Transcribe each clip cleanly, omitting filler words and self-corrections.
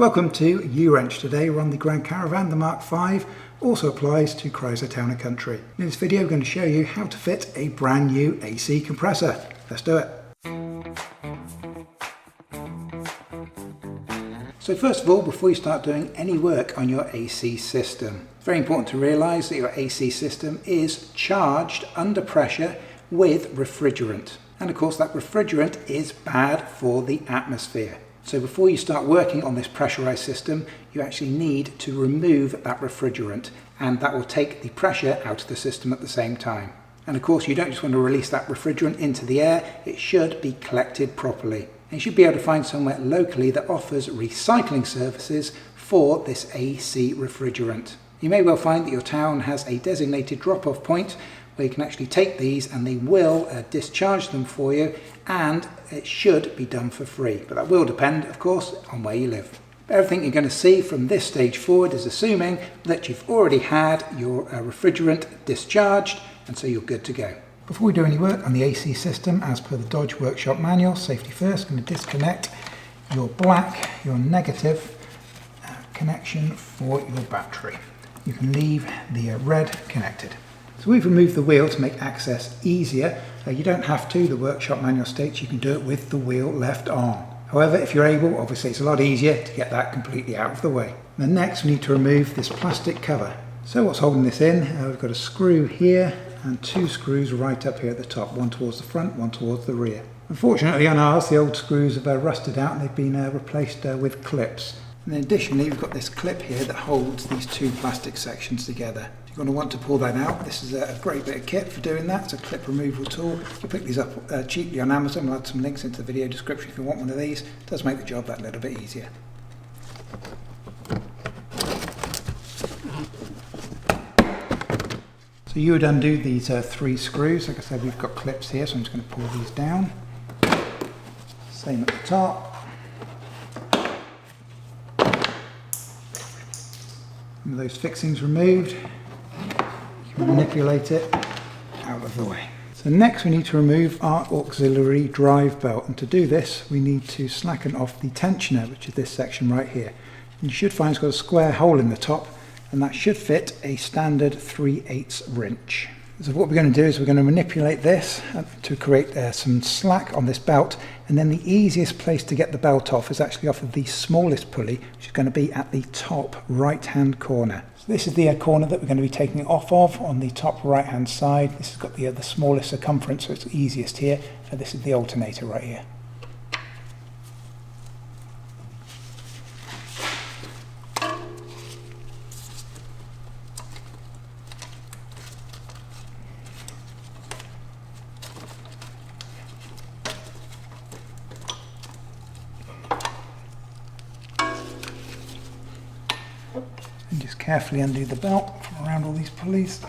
Welcome to U-Wrench. Today we're on the Grand Caravan, the Mark V, also applies to Chrysler Town & Country. In this video we're going to show you how to fit a brand new AC compressor. Let's do it. So first of all, before you start doing any work on your AC system, it's very important to realise that your AC system is charged under pressure with refrigerant. And of course that refrigerant is bad for the atmosphere. So before you start working on this pressurized system, you actually need to remove that refrigerant, and that will take the pressure out of the system at the same time. And of course you don't just want to release that refrigerant into the air, it should be collected properly. And you should be able to find somewhere locally that offers recycling services for this AC refrigerant. You may well find that your town has a designated drop-off point where you can actually take these and they will discharge them for you, and it should be done for free. But that will depend, of course, on where you live. Everything you're going to see from this stage forward is assuming that you've already had your refrigerant discharged, and so you're good to go. Before we do any work on the AC system, as per the Dodge Workshop Manual, safety first, I'm going to disconnect your black, your negative connection for your battery. You can leave the red connected. So we've removed the wheel to make access easier. You don't have to, the workshop manual states you can do it with the wheel left on. However, if you're able, obviously it's a lot easier to get that completely out of the way. And then next we need to remove this plastic cover. So what's holding this in? We've got a screw here and two screws right up here at the top, one towards the front, one towards the rear. Unfortunately on ours the old screws have rusted out and they've been replaced with clips. And then additionally we've got this clip here that holds these two plastic sections together. You're going to want to pull that out. This is a great bit of kit for doing that. It's a clip removal tool. You can pick these up cheaply on Amazon. I'll add some links into the video description if you want one of these. It does make the job that little bit easier. So you would undo these three screws. Like I said, we've got clips here, so I'm just going to pull these down. Same at the top. With those fixings removed, you can manipulate it out of the way. So next we need to remove our auxiliary drive belt, and to do this we need to slacken off the tensioner, which is this section right here. And you should find it's got a square hole in the top, and that should fit a standard 3/8 wrench. So what we're going to do is we're going to manipulate this to create some slack on this belt, and then the easiest place to get the belt off is actually off of the smallest pulley, which is going to be at the top right hand corner. So this is the corner that we're going to be taking it off of on the top right hand side. This has got the smallest circumference, so it's easiest here, and this is the alternator right here. And just carefully undo the belt from around all these pulleys.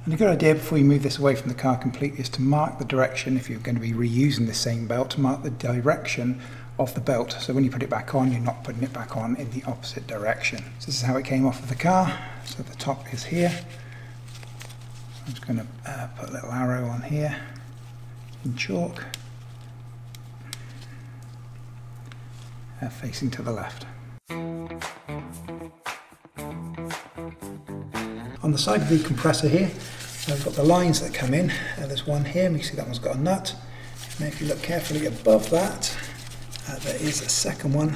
And a good idea before you move this away from the car completely is to mark the direction, if you're going to be reusing the same belt, to mark the direction of the belt. So when you put it back on, you're not putting it back on in the opposite direction. So this is how it came off of the car. So the top is here. I'm just going to put a little arrow on here in chalk, facing to the left. On the side of the compressor here, I've got the lines that come in. There's one here, and you see that one's got a nut. And if you look carefully above that, there is a second one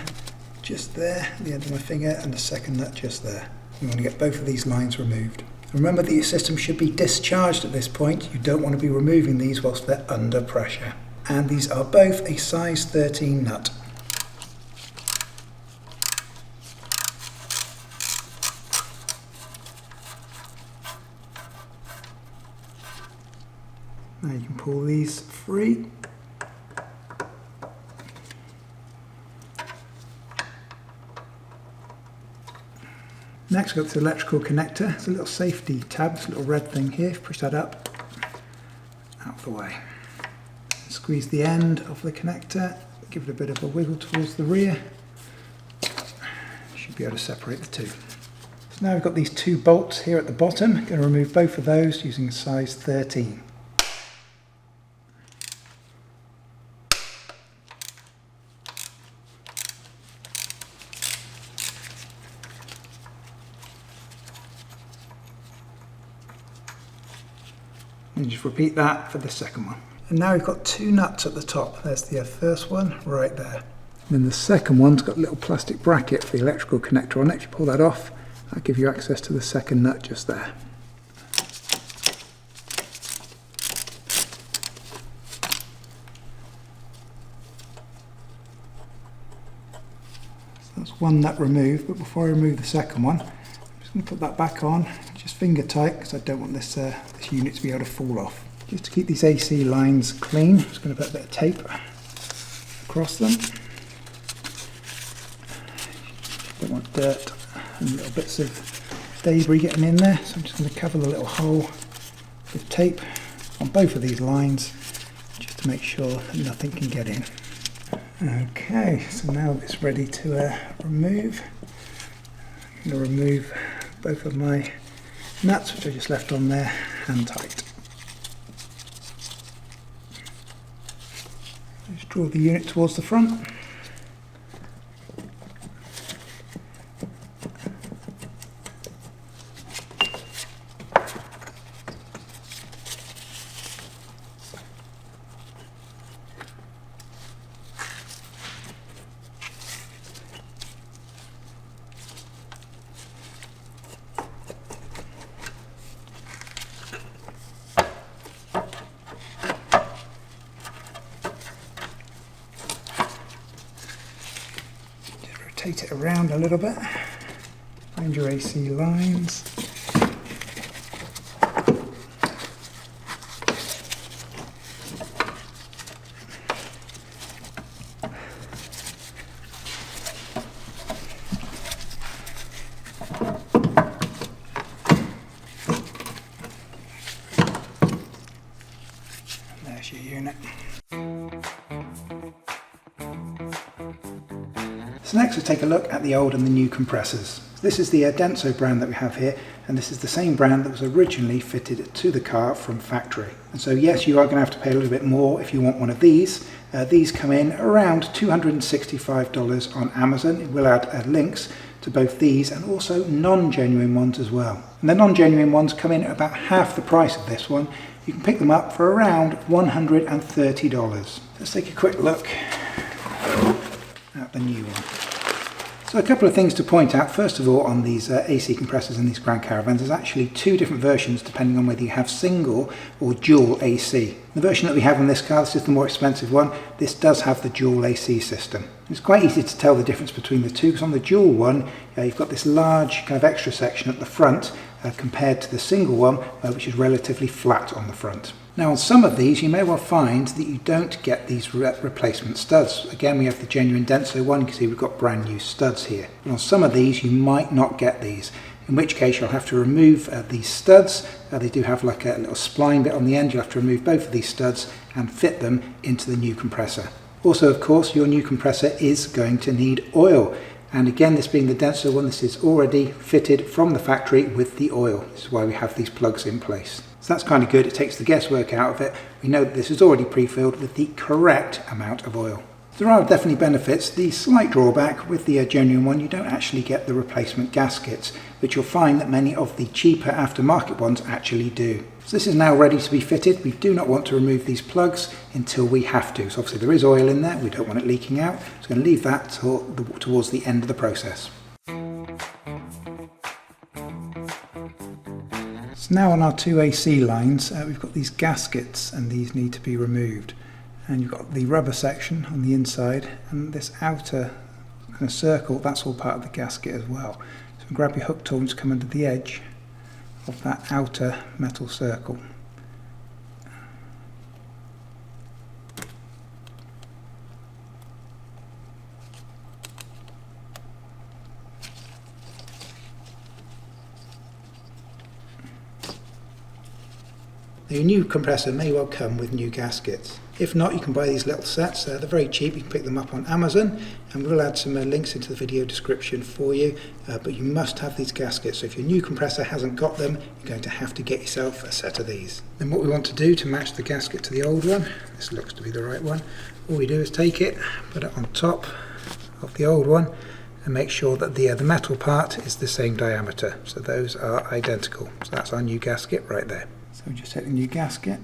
just there at the end of my finger, and the second nut just there. You want to get both of these lines removed. Remember that your system should be discharged at this point. You don't want to be removing these whilst they're under pressure. And these are both a size 13 nut. Now you can pull these free. Next, we've got the electrical connector. It's a little safety tab, it's a little red thing here. If you push that up, out of the way. Squeeze the end of the connector, give it a bit of a wiggle towards the rear. You should be able to separate the two. So now we've got these two bolts here at the bottom. I'm going to remove both of those using a size 13. And just repeat that for the second one. And now we've got two nuts at the top. There's the first one right there. And then the second one's got a little plastic bracket for the electrical connector on it. If you pull that off, that'll give you access to the second nut just there. So that's one nut removed, but before I remove the second one, I'm just going to put that back on, just finger tight, because I don't want this unit to be able to fall off. Just to keep these AC lines clean, I'm just going to put a bit of tape across them. Don't want dirt and little bits of debris getting in there, so I'm just going to cover the little hole with tape on both of these lines just to make sure that nothing can get in. Okay, so now it's ready to remove. I'm going to remove both of my nuts, which I just left on there, hand tight. Just draw the unit towards the front. Rotate it around a little bit, find your AC lines. And there's your unit. So next we'll take a look at the old and the new compressors. This is the Denso brand that we have here, and this is the same brand that was originally fitted to the car from factory. And so yes, you are going to have to pay a little bit more if you want one of these. These come in around $265 on Amazon. It will add links to both these and also non-genuine ones as well. And the non-genuine ones come in at about half the price of this one. You can pick them up for around $130. Let's take a quick look at the new one. So a couple of things to point out. First of all, on these AC compressors and these Grand Caravans, there's actually two different versions depending on whether you have single or dual AC. The version that we have on this car, this is the more expensive one, this does have the dual AC system. It's quite easy to tell the difference between the two, because on the dual one you've got this large kind of extra section at the front compared to the single one, which is relatively flat on the front. Now on some of these you may well find that you don't get these replacement studs. Again, we have the Genuine Denso one, you can see we've got brand new studs here. But on some of these you might not get these, in which case you'll have to remove these studs. They do have like a little spline bit on the end. You'll have to remove both of these studs and fit them into the new compressor. Also, of course, your new compressor is going to need oil. And again, this being the Denso one, this is already fitted from the factory with the oil. This is why we have these plugs in place. So that's kind of good. It takes the guesswork out of it. We know that this is already pre-filled with the correct amount of oil. There are definitely benefits. The slight drawback with the genuine one, you don't actually get the replacement gaskets, which you'll find that many of the cheaper aftermarket ones actually do. So this is now ready to be fitted. We do not want to remove these plugs until we have to. So obviously there is oil in there. We don't want it leaking out. So I'm going to leave that towards the end of the process. So now on our two AC lines, we've got these gaskets, and these need to be removed. And you've got the rubber section on the inside, and this outer kind of circle, that's all part of the gasket as well. So grab your hook tool and just come under the edge of that outer metal circle. Now, your new compressor may well come with new gaskets. If not, you can buy these little sets. They're very cheap. You can pick them up on Amazon, and we'll add some links into the video description for you. But you must have these gaskets. So if your new compressor hasn't got them, you're going to have to get yourself a set of these. Then what we want to do to match the gasket to the old one, this looks to be the right one, all we do is take it, put it on top of the old one, and make sure that the metal part is the same diameter. So those are identical. So that's our new gasket right there. So we just take the new gasket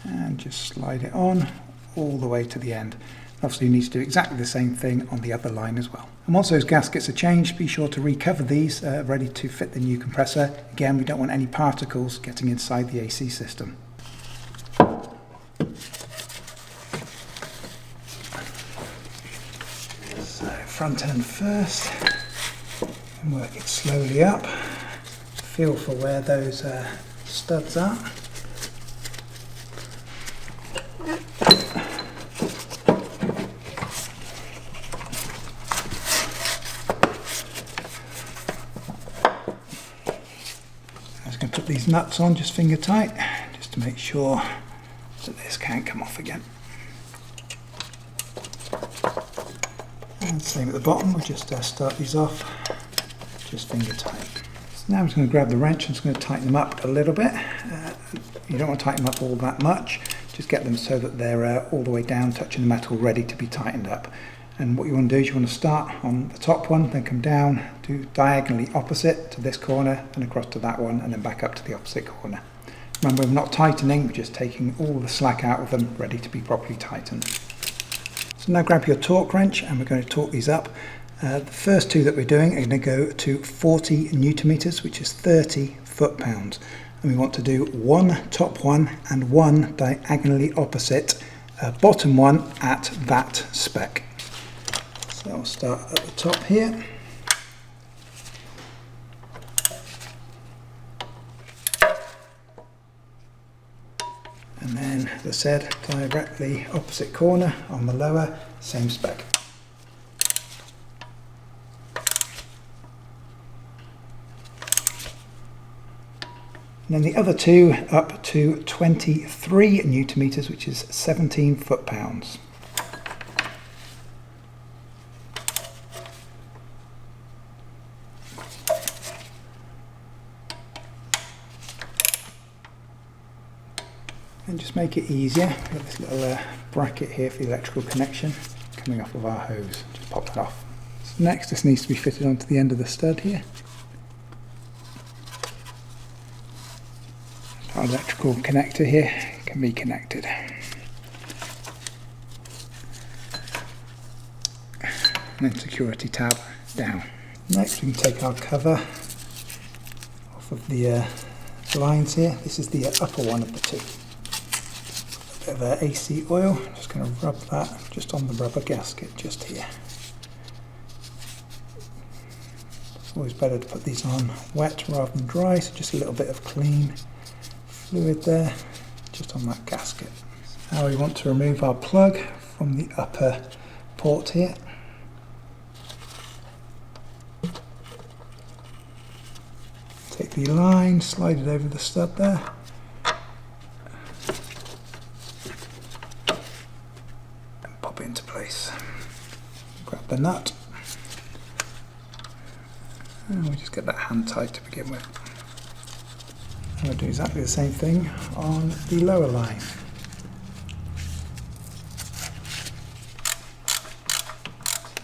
and just slide it on all the way to the end. Obviously you need to do exactly the same thing on the other line as well. And once those gaskets are changed, be sure to recover these ready to fit the new compressor. Again, we don't want any particles getting inside the AC system. So front end first, and work it slowly up. Feel for where those studs are. Put these nuts on just finger tight, just to make sure that this can't come off again. And same at the bottom, we'll just start these off just finger tight. So now I'm just going to grab the wrench and just going to tighten them up a little bit. You don't want to tighten them up all that much, just get them so that they're all the way down, touching the metal, ready to be tightened up. And what you want to do is you want to start on the top one, then come down, do diagonally opposite to this corner, and across to that one, and then back up to the opposite corner. Remember, we're not tightening, we're just taking all the slack out of them, ready to be properly tightened. So now grab your torque wrench, and we're going to torque these up. The first two that we're doing are going to go to 40 Newton meters, which is 30 foot-pounds. And we want to do one top one and one diagonally opposite bottom one at that spec. So I'll start at the top here. And then, as I said, directly opposite corner on the lower, same spec. And then the other two up to 23 Newton meters, which is 17 foot-pounds. And just make it easier, we've got this little bracket here for the electrical connection coming off of our hose. Just pop that off. So next, this needs to be fitted onto the end of the stud here. Our electrical connector here can be connected. And then security tab down. Next, we can take our cover off of the lines here. This is the upper one of the two. Bit of AC oil, I'm just going to rub that just on the rubber gasket just here. It's always better to put these on wet rather than dry, so just a little bit of clean fluid there just on that gasket. Now we want to remove our plug from the upper port here. Take the line, slide it over the stud there. Into place. Grab the nut, and we just get that hand tight to begin with. And we'll do exactly the same thing on the lower line.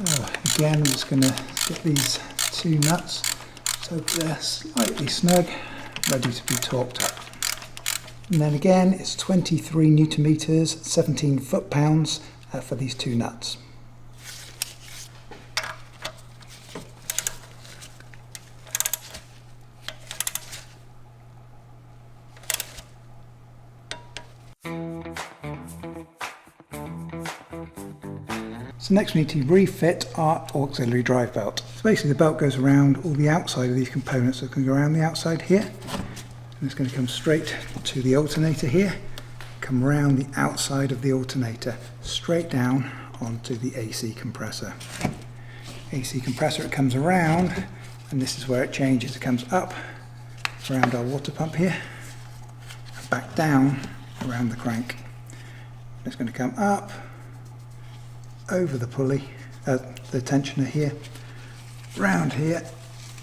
So again, I'm just going to get these two nuts so they're slightly snug, ready to be torqued up. And then again, it's 23 Newton meters, 17 foot-pounds for these two nuts. So next we need to refit our auxiliary drive belt. So basically the belt goes around all the outside of these components, so it's going to go around the outside here, and it's going to come straight to the alternator here, come around the outside of the alternator, straight down onto the AC compressor. AC compressor, it comes around, and this is where it changes. It comes up around our water pump here, and back down around the crank. It's going to come up over the pulley, the tensioner here, round here,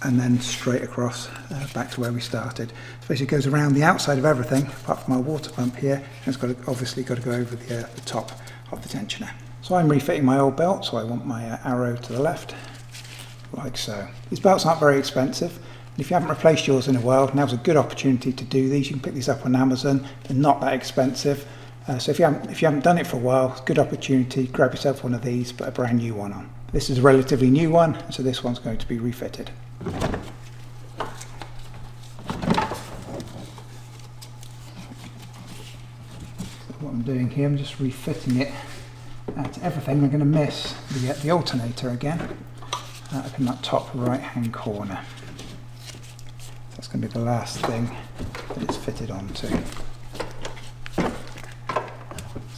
and then straight across back to where we started. So basically it goes around the outside of everything apart from our water pump here, and it's obviously got to go over the top of the tensioner. So I'm refitting my old belt, so I want my arrow to the left, like so. These belts aren't very expensive, and if you haven't replaced yours in a while, now's a good opportunity to do these. You can pick these up on Amazon, they're not that expensive. So if you haven't done it for a while, it's a good opportunity. Grab yourself one of these, put a brand new one on. This is a relatively new one, so this one's going to be refitted. So what I'm doing here, I'm just refitting it to everything. We're going to miss the alternator again, up in that top right hand corner. So that's going to be the last thing that it's fitted onto.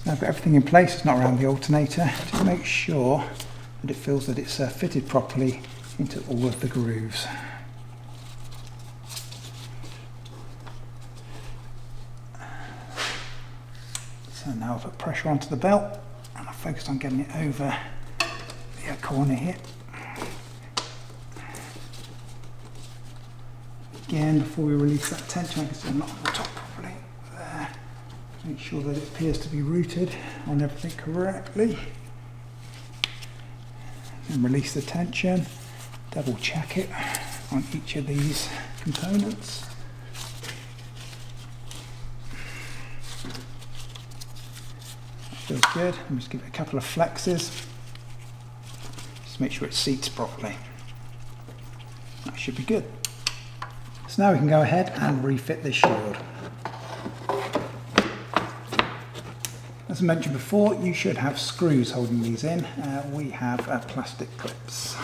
Now I've got everything in place, it's not around the alternator, to make sure that it feels that it's fitted properly into all of the grooves. So now I've put pressure onto the belt, and I've focused on getting it over the corner here. Again, before we release that tension, I can still knock the top properly there. Make sure that it appears to be routed on everything correctly. And release the tension. Double check it on each of these components. That feels good. I'm just give it a couple of flexes. Just make sure it seats properly. That should be good. So now we can go ahead and refit this shield. As I mentioned before, you should have screws holding these in. We have plastic clips.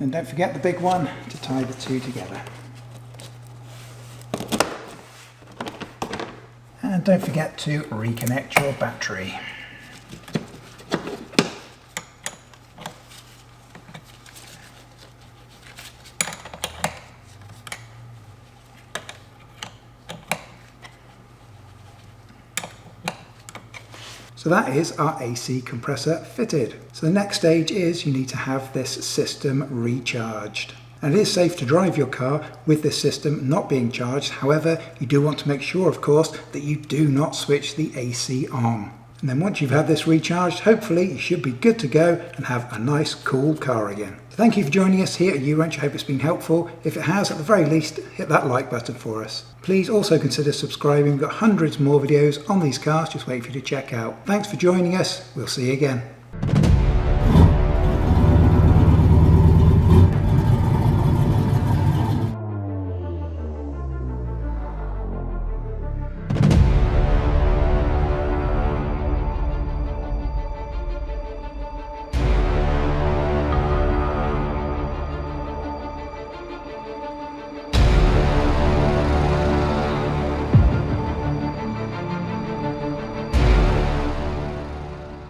And don't forget the big one to tie the two together. And don't forget to reconnect your battery. So that is our AC compressor fitted. So the next stage is you need to have this system recharged. And it is safe to drive your car with this system not being charged. However, you do want to make sure, of course, that you do not switch the AC on. And then once you've had this recharged, hopefully you should be good to go and have a nice cool car again. So thank you for joining us here at U-Wrench. I hope it's been helpful. If it has, at the very least, hit that like button for us. Please also consider subscribing. We've got hundreds more videos on these cars just waiting for you to check out. Thanks for joining us. We'll see you again.